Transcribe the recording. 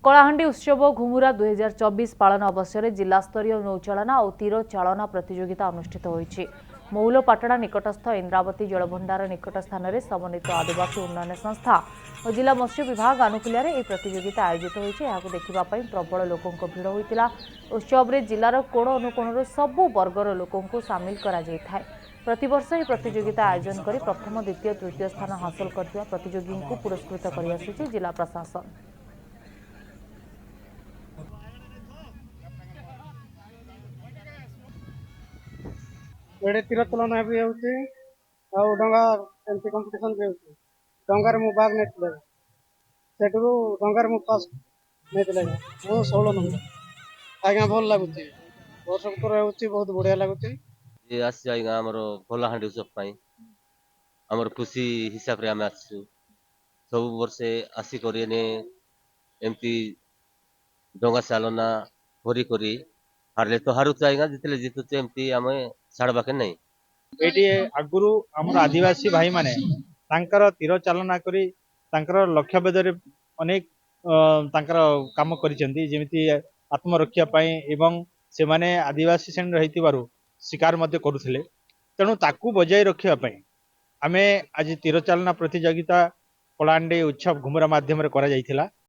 कलाहांडी उत्सव घुमुरा 2024 पालन अवसर जिला स्तरीय नौचालना और तीर चालना प्रतियोगिता अनुष्ठित होईछि। मौलपाटଣା निकटस्थ इंद्रावती जलभंडार निकट स्थान में समन्वित आदिवासी उन्नयन संस्था और जिला मत्स्य विभाग आनुकूल्य यह प्रतियोगिता आयोजित होईछि। यहाकु देखिबा पई प्रबल लोकंक भिड़ होइतिला। उत्सव रे जिलार कोण अनुकोणर सबु वर्गर लोकंकु सामिल करा जायथाय। प्रतिवर्ष यह प्रतियोगिता आयोजन करी प्रथम द्वितीय तृतीय स्थान हासिल करथिबा प्रतियोगी को पुरस्कृत करि आसुछि जिला प्रशासन। एडे तीर चलन भी होउछि आ डंगा एमती कंपटीशन भी होउछि। डंगार मु भाग नेतले सेठरू डंगार मु फर्स्ट नेतले मु 16 नंबर आज्ञा भल लागुछि। वर्ष पर होउछि बहुत बढ़िया लागुछि। ये आसी जाएगा हमर कलाहांडी उत्सव पई हमर खुशी हिसाब रे हम आछु सब वर्षे आसी करिने एमती डंगा चालना भरी करी हारले तो हारु जाएगा जितले जितुचे एमती हमें छाड़बा के नहीं। एटी आगुरु हमर आदिवासी भाई माने तांकर तीर चालना करी तांकर लक्ष्य बेदरे अनेक तांकर काम करिसेंती जेमिति आत्मरक्षा पई एवं से माने आदिवासी श्रेणी रहितिबारु शिकार मध्य करुथिले। तेणु ताकू बजाय रखिया पई आमे आज तीर चालना प्रतियोगिता कलाहांडी उत्सव घुमुरा माध्यम रे करा जायथिला।